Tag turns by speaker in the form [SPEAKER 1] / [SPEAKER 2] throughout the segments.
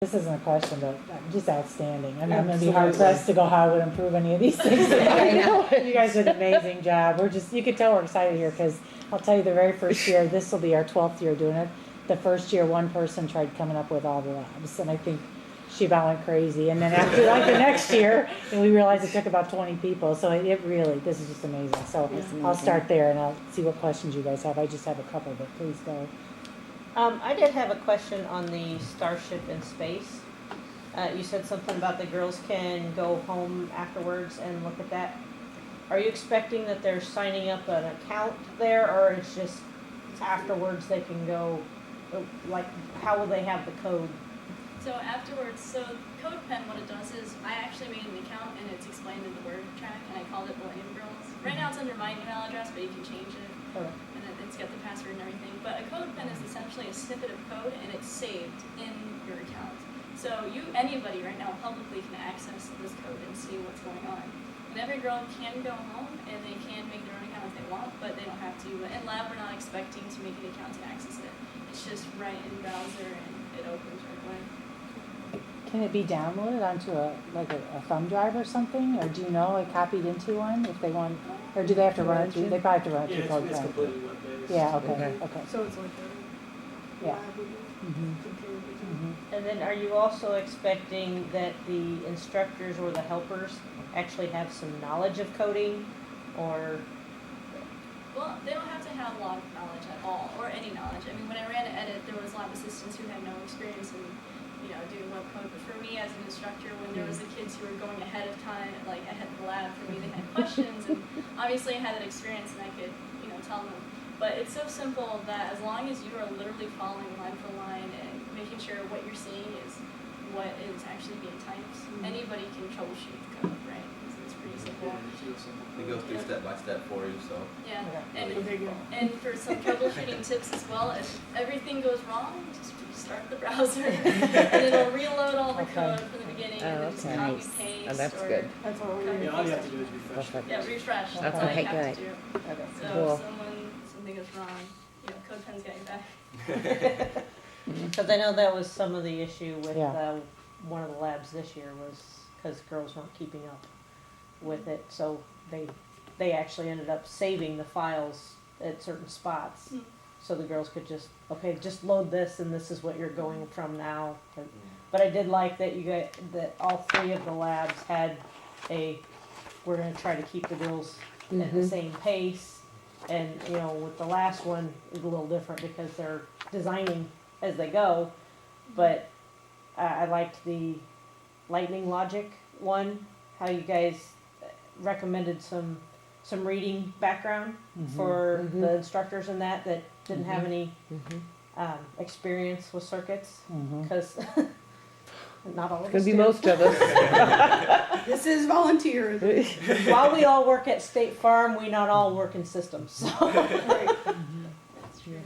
[SPEAKER 1] This isn't a question, but just outstanding. I mean, I'm gonna be hard pressed to go how I would improve any of these things.
[SPEAKER 2] I know.
[SPEAKER 1] You guys did an amazing job. You could tell we're excited here, because I'll tell you, the very first year, this will be our 12th year doing it. The first year, one person tried coming up with all the labs, and I think she about went crazy. And then after, like, the next year, and we realized it took about 20 people, so it really, this is just amazing. So I'll start there, and I'll see what questions you guys have. I just have a couple, but please go.
[SPEAKER 3] I did have a question on the Starship in Space. You said something about the girls can go home afterwards and look at that. Are you expecting that they're signing up an account there, or it's just afterwards they can go, like, how will they have the code?
[SPEAKER 4] So afterwards, CodePen, what it does is, I actually made an account and it's explained in the word track, and I called it Millennium Girls. Right now it's under my email address, but you can change it.
[SPEAKER 3] Okay.
[SPEAKER 4] And it's got the password and everything. But a CodePen is essentially a snippet of code, and it's saved in your account. So anybody right now publicly can access this code and see what's going on. And every girl can go home and they can make their own account if they want, but they don't have to. In lab, we're not expecting to make an account to access it. It's just right in browser and it opens right away.
[SPEAKER 1] Can it be downloaded onto a thumb drive or something, or do you know, like, copied into one if they want, or do they have to run it through? They probably have to run it through
[SPEAKER 5] It's
[SPEAKER 1] CodePen.
[SPEAKER 5] completely web-based.
[SPEAKER 1] Yeah. Okay.
[SPEAKER 6] So it's like a
[SPEAKER 1] Yeah.
[SPEAKER 6] lab with
[SPEAKER 1] Mhm.
[SPEAKER 6] computer vision.
[SPEAKER 1] Mhm.
[SPEAKER 3] And then are you also expecting that the instructors or the helpers actually have some knowledge of coding, or?
[SPEAKER 4] Well, they don't have to have a lot of knowledge at all, or any knowledge. I mean, when I ran Edit, there was lab assistants who had no experience in, doing web code. But for me as an instructor, when there was the kids who were going ahead of time, like ahead of the lab, for me they had questions, and obviously I had that experience and I could, tell them. But it's so simple that as long as you are literally following line for line and making sure what you're seeing is what is actually being typed, anybody can troubleshoot the code, right? It's pretty simple.
[SPEAKER 7] They go through step by step for you, so.
[SPEAKER 4] Yeah,
[SPEAKER 6] Okay, good.
[SPEAKER 4] and for some troubleshooting tips as well, if everything goes wrong, just restart the browser and it'll reload all the code from the beginning and then just
[SPEAKER 2] okay.
[SPEAKER 4] copy
[SPEAKER 2] Nice.
[SPEAKER 4] paste.
[SPEAKER 2] Oh, that's
[SPEAKER 4] or
[SPEAKER 2] good.
[SPEAKER 6] That's all we
[SPEAKER 4] copy
[SPEAKER 6] need.
[SPEAKER 5] Yeah, all you have
[SPEAKER 4] paste
[SPEAKER 5] to do is refresh.
[SPEAKER 2] Perfect.
[SPEAKER 4] Yeah, refresh. That's all
[SPEAKER 2] Okay,
[SPEAKER 4] you have to
[SPEAKER 2] good.
[SPEAKER 4] do.
[SPEAKER 3] Okay.
[SPEAKER 4] So
[SPEAKER 2] Cool.
[SPEAKER 4] if something goes wrong, CodePen's got your back.
[SPEAKER 3] Because I know that was some of the issue with
[SPEAKER 1] Yeah.
[SPEAKER 3] one of the labs this year, was because girls weren't keeping up with it, so they actually ended up saving the files at certain spots, so the girls could just load this and this is what you're going from now. But I did like that that all three of the labs had we're going to try to keep the girls at the same pace, and with the last one is a little different because they're designing as they go, but I liked the lightning logic one, how you guys recommended some reading background for the instructors in that didn't have any experience with circuits, because not all of us
[SPEAKER 2] Could be
[SPEAKER 3] do.
[SPEAKER 2] most of us.
[SPEAKER 6] This is volunteer.
[SPEAKER 3] While we all work at State Farm, we not all work in systems, so.
[SPEAKER 4] That's true.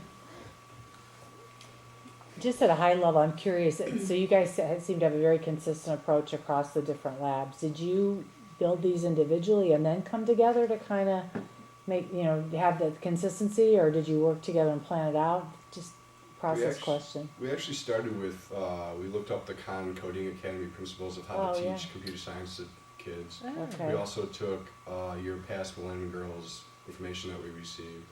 [SPEAKER 1] Just at a high level, I'm curious, so you guys seem to have a very consistent approach across the different labs. Did you build these individually and then come together to kind of make, have the consistency, or did you work together and plan it out? Just process question.
[SPEAKER 8] We actually started with, we looked up the Khan Coding Academy principles of how to teach
[SPEAKER 1] yeah.
[SPEAKER 8] computer science to kids.
[SPEAKER 1] Okay.
[SPEAKER 8] We also took your past Millennium Girls information that we received,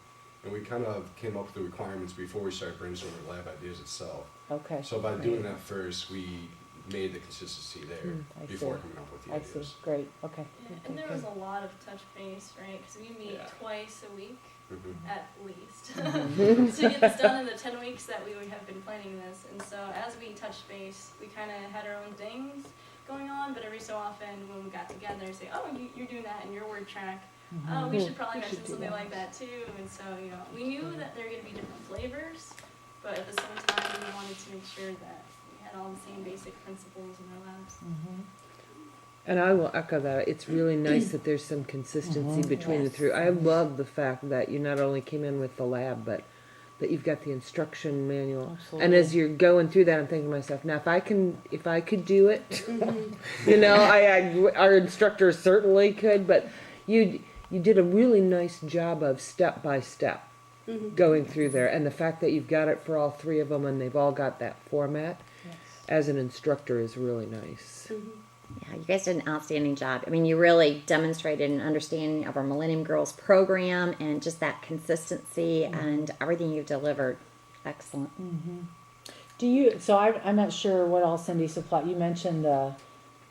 [SPEAKER 8] and we kind of came up with the requirements before we started brainstorming lab ideas itself.
[SPEAKER 1] Okay.
[SPEAKER 8] So by doing that first, we made the consistency there
[SPEAKER 1] I
[SPEAKER 8] before
[SPEAKER 1] see.
[SPEAKER 8] coming up with the
[SPEAKER 1] I
[SPEAKER 8] ideas.
[SPEAKER 1] see. Great. Okay.
[SPEAKER 4] Yeah, and there was a lot of touch base, right? Because we meet twice a week.
[SPEAKER 8] Mhm.
[SPEAKER 4] At least. To get this done in the 10 weeks that we have been planning this. And so as we touched base, we kind of had our own things going on, but every so often when we got together, say, oh, you're doing that in your word track. Oh, we should probably mention something like that too. And so, we knew that there were going to be different flavors, but at the same time, we wanted to make sure that we had all the same basic principles in our labs.
[SPEAKER 2] And I will echo that. It's really nice that there's some consistency between the three. I love the fact that you not only came in with the lab, but that you've got the instruction manual.
[SPEAKER 1] Absolutely.
[SPEAKER 2] And as you're going through that, I'm thinking to myself, now if I could do it, our instructors certainly could, but you did a really nice job of step by step going through there. And the fact that you've got it for all three of them and they've all got that format.
[SPEAKER 1] Yes.
[SPEAKER 2] as an instructor is really nice.
[SPEAKER 5] Yeah, you guys did an outstanding job. I mean, you really demonstrated an understanding of our Millennium Girls program and just that consistency and everything you've delivered. Excellent.
[SPEAKER 1] Do you, so I'm not sure what all Cindy supplied, you mentioned the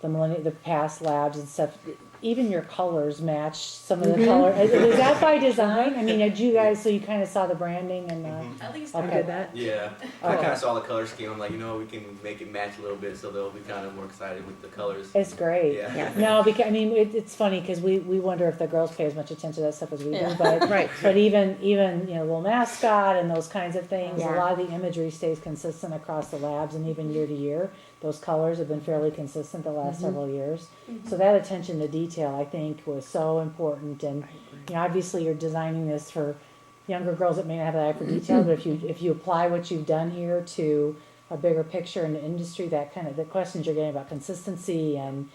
[SPEAKER 1] the past labs and stuff. Even your colors match some of the color, is that by design? I mean, did you guys, so you kinda saw the branding and
[SPEAKER 4] At least
[SPEAKER 1] Okay.
[SPEAKER 4] part of
[SPEAKER 2] that.
[SPEAKER 7] Yeah, I
[SPEAKER 1] Okay.
[SPEAKER 7] kind of saw the color scheme. I'm like, we can make it match a little bit, so they'll be kind of more excited with the colors.
[SPEAKER 1] it's great.
[SPEAKER 7] Yeah.
[SPEAKER 5] Yeah.
[SPEAKER 1] No, because, I mean, it's funny, cause we wonder if the girls pay as much attention to that stuff as we do,
[SPEAKER 3] Yeah.
[SPEAKER 1] but.
[SPEAKER 2] Right.
[SPEAKER 1] But even, little mascot and those kinds of things, a
[SPEAKER 5] Yeah.
[SPEAKER 1] lot of the imagery stays consistent across the labs and even year to year. Those colors have been fairly consistent the last several years. So that attention to detail, I think, was so important. And, obviously you're designing this for younger girls that may not have that eye for detail, but if you apply what you've done here to a bigger picture in the industry, that kind of, the questions you're getting about consistency and,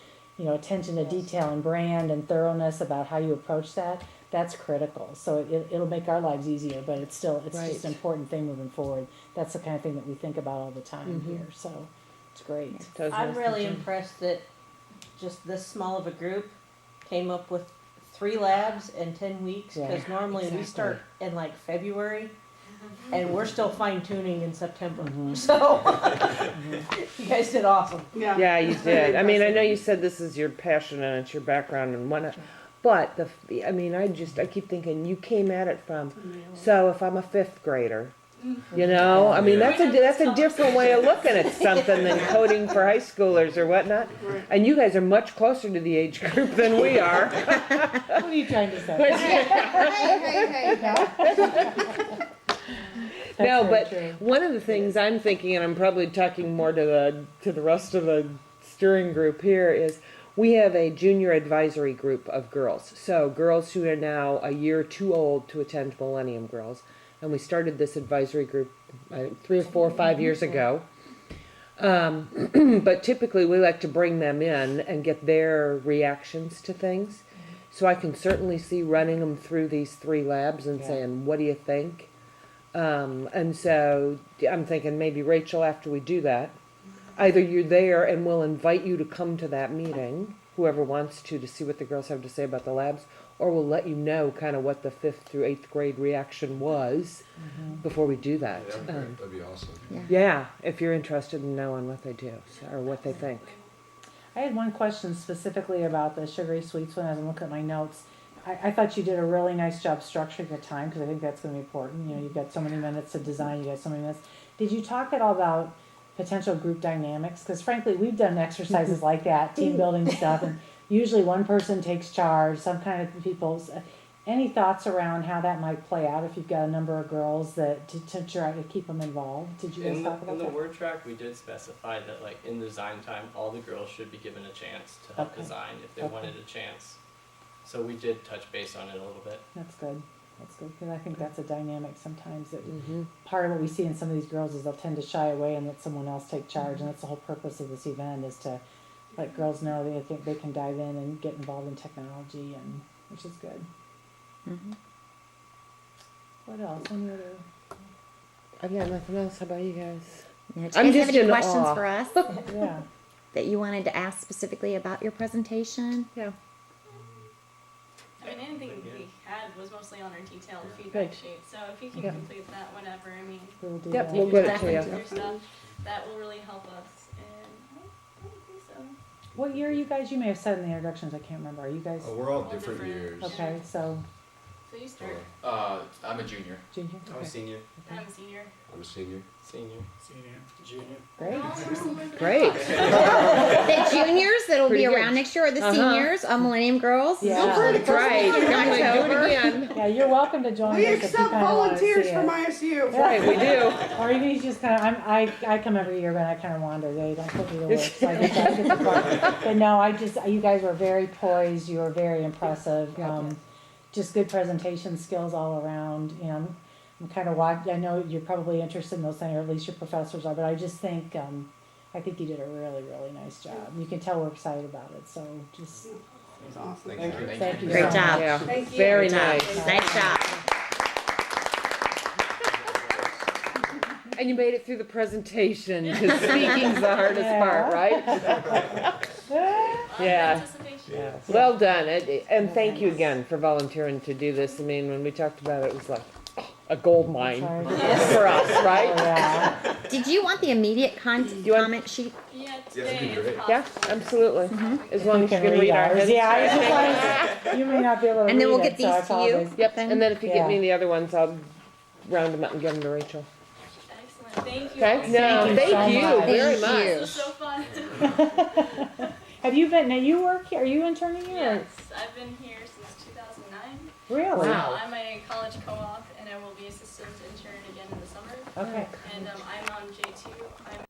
[SPEAKER 1] attention to detail and brand and thoroughness about how you approach that, that's critical. So it'll make our lives easier, but it's just
[SPEAKER 2] Right.
[SPEAKER 1] an important thing moving forward. That's the kind of thing that we think about all the time here, so it's great.
[SPEAKER 2] Does
[SPEAKER 3] I'm
[SPEAKER 2] nice
[SPEAKER 3] really
[SPEAKER 2] job.
[SPEAKER 3] impressed that just this small of a group came up with 3 labs in 10 weeks,
[SPEAKER 1] Yeah,
[SPEAKER 3] because normally we
[SPEAKER 1] exactly.
[SPEAKER 3] start in like February, and we're still fine tuning in September. So, you guys did awesome.
[SPEAKER 6] Yeah.
[SPEAKER 2] Yeah, you
[SPEAKER 3] Very
[SPEAKER 2] did. I mean, I know
[SPEAKER 3] impressive.
[SPEAKER 2] you said this is your passion and it's your background and whatnot, but I keep thinking you came at it from. So if I'm a 5th grader, I mean that's a different way of looking at something than coding for high schoolers or whatnot.
[SPEAKER 6] Right.
[SPEAKER 2] And you guys are much closer to the age group than we are.
[SPEAKER 1] What are you trying to say?
[SPEAKER 2] No,
[SPEAKER 1] very
[SPEAKER 2] but
[SPEAKER 1] true.
[SPEAKER 2] one of the things I'm thinking, and I'm probably talking more to the rest of the steering group here, is we have a junior advisory group of girls. So girls who are now a year too old to attend Millennium Girls, and we started this advisory group 3 or 4 or 5 years ago. But typically we like to bring them in and get their reactions to things. So I can certainly see running them through these 3 labs and
[SPEAKER 1] Yeah.
[SPEAKER 2] saying, what do you think? And so I'm thinking maybe Rachel, after we do that, either you're there and we'll invite you to come to that meeting, whoever wants to see what the girls have to say about the labs, or we'll let you know kind of what the 5th through 8th grade reaction was before we do that.
[SPEAKER 8] That'd be awesome.
[SPEAKER 2] Yeah, if you're interested in knowing what they do or what they think.
[SPEAKER 1] I had one question specifically about the sugary sweets when I was looking at my notes. I thought you did a really nice job structuring the time, because I think that's gonna be important. You've got so many minutes to design, you got so many minutes. Did you talk at all about potential group dynamics? Because frankly, we've done exercises like that, team building stuff, and usually one person takes charge, some kind of people's, any thoughts around how that might play out if you've got a number of girls that, to try to keep them involved? Did you guys
[SPEAKER 9] In
[SPEAKER 1] talk
[SPEAKER 9] the
[SPEAKER 1] about that?
[SPEAKER 9] word track, we did specify that like in design time, all the girls should be given a chance to help
[SPEAKER 1] Okay.
[SPEAKER 9] design if they
[SPEAKER 1] Okay.
[SPEAKER 9] wanted a chance. So we did touch base on it a little bit.
[SPEAKER 1] That's good, because I think that's a dynamic sometimes that
[SPEAKER 2] Mm-hmm.
[SPEAKER 1] part of what we see in some of these girls is they'll tend to shy away and let someone else take charge, and that's the whole purpose of this event, is to let girls know they think they can dive in and get involved in technology, and which is good. What else? Any other?
[SPEAKER 2] I've got nothing else. How about you guys?
[SPEAKER 5] Yeah, do you
[SPEAKER 2] I'm
[SPEAKER 5] guys have
[SPEAKER 2] just
[SPEAKER 5] any
[SPEAKER 2] in
[SPEAKER 5] questions
[SPEAKER 2] awe.
[SPEAKER 5] for us
[SPEAKER 1] Yeah.
[SPEAKER 5] that you wanted to ask specifically about your presentation?
[SPEAKER 2] Yeah.
[SPEAKER 4] I mean, anything we had was mostly on our detailed feedback
[SPEAKER 2] Good.
[SPEAKER 4] sheet, so if you can
[SPEAKER 2] Yeah.
[SPEAKER 4] complete that whenever, I mean,
[SPEAKER 1] We'll do
[SPEAKER 2] Yep,
[SPEAKER 1] that.
[SPEAKER 2] we'll get it to
[SPEAKER 4] definitely
[SPEAKER 2] you.
[SPEAKER 4] do your stuff, that will really help us, and I don't think so.
[SPEAKER 1] What year are you guys? You may have said in the introductions. I can't remember. Are you guys?
[SPEAKER 8] We're all
[SPEAKER 4] All
[SPEAKER 8] different
[SPEAKER 4] different.
[SPEAKER 8] years.
[SPEAKER 1] Okay, so
[SPEAKER 4] So you start,
[SPEAKER 10] I'm a junior.
[SPEAKER 1] junior.
[SPEAKER 7] I'm a
[SPEAKER 1] Okay.
[SPEAKER 7] senior.
[SPEAKER 4] I'm a senior.
[SPEAKER 8] I'm a senior.
[SPEAKER 9] Senior.
[SPEAKER 6] Junior.
[SPEAKER 1] Great.
[SPEAKER 4] Oh, we're similar to
[SPEAKER 2] Great.
[SPEAKER 5] The juniors that'll
[SPEAKER 2] Pretty
[SPEAKER 5] be
[SPEAKER 2] good.
[SPEAKER 5] around next year, or the
[SPEAKER 2] Uh-huh.
[SPEAKER 5] seniors, Millennium Girls.
[SPEAKER 1] Yeah.
[SPEAKER 2] That's right.
[SPEAKER 5] in
[SPEAKER 2] Come and do
[SPEAKER 5] October.
[SPEAKER 2] it again.
[SPEAKER 1] Yeah, you're welcome to join
[SPEAKER 6] We
[SPEAKER 1] us if you
[SPEAKER 6] accept
[SPEAKER 1] kind of want to see
[SPEAKER 6] volunteers
[SPEAKER 1] it.
[SPEAKER 6] from ISU.
[SPEAKER 2] Right, we do.
[SPEAKER 1] Or even you just kind of, I come every year, but I kind of wander. They don't put me to work, so I get the part. But no, you guys were very poised. You were very impressive. Just good presentation skills all around. I'm kind of I know you're probably interested in those things, or at least your professors are. But I just think, I think you did a really, really nice job. You can tell we're excited about it. So just
[SPEAKER 6] It's awesome.
[SPEAKER 8] Thank you.
[SPEAKER 1] thank you.
[SPEAKER 5] Great
[SPEAKER 1] so
[SPEAKER 5] job.
[SPEAKER 1] much.
[SPEAKER 2] Yeah.
[SPEAKER 6] Thank you.
[SPEAKER 2] Very
[SPEAKER 5] Good job.
[SPEAKER 2] nice.
[SPEAKER 5] Nice job.
[SPEAKER 2] And you made it through the presentation, because speaking's the hardest part, right? Yeah.
[SPEAKER 4] Anticipation.
[SPEAKER 2] Well done, and thank you again for volunteering to do this. I mean, when we talked about it, it was like a gold mine
[SPEAKER 1] Sorry.
[SPEAKER 2] for us,
[SPEAKER 1] Oh,
[SPEAKER 2] right?
[SPEAKER 1] yeah.
[SPEAKER 5] Did you want the immediate
[SPEAKER 2] You want-
[SPEAKER 5] comment sheet?
[SPEAKER 4] Yeah,
[SPEAKER 8] that'd
[SPEAKER 4] today
[SPEAKER 8] be
[SPEAKER 4] is
[SPEAKER 8] great.
[SPEAKER 4] possible.
[SPEAKER 2] Yeah, absolutely. As long
[SPEAKER 1] You
[SPEAKER 2] as you
[SPEAKER 1] can
[SPEAKER 2] can
[SPEAKER 1] read
[SPEAKER 2] read our
[SPEAKER 1] ours.
[SPEAKER 2] heads.
[SPEAKER 1] Yeah, I was just you may not be able to
[SPEAKER 5] And then
[SPEAKER 1] read
[SPEAKER 5] we'll
[SPEAKER 1] it,
[SPEAKER 5] get
[SPEAKER 1] so I
[SPEAKER 5] these to you.
[SPEAKER 1] apologize.
[SPEAKER 2] Yep, and then if you get me
[SPEAKER 1] Yeah.
[SPEAKER 2] the other ones, I'll round them up and give them to Rachel.
[SPEAKER 4] Excellent. Thank you.
[SPEAKER 2] Okay?
[SPEAKER 4] all.
[SPEAKER 2] No,
[SPEAKER 1] Thank you
[SPEAKER 2] thank
[SPEAKER 1] so
[SPEAKER 2] you
[SPEAKER 1] much.
[SPEAKER 2] very
[SPEAKER 5] Thank
[SPEAKER 2] much.
[SPEAKER 5] you.
[SPEAKER 4] This was so fun.
[SPEAKER 1] Have you been, now you work here, are you interning here?
[SPEAKER 4] Yes, I've been here since 2009.
[SPEAKER 1] Really?
[SPEAKER 2] Wow.
[SPEAKER 4] I'm a college co-op, and I will be assistant intern again in the summer.
[SPEAKER 1] Okay.
[SPEAKER 4] And I'm on J2. I'm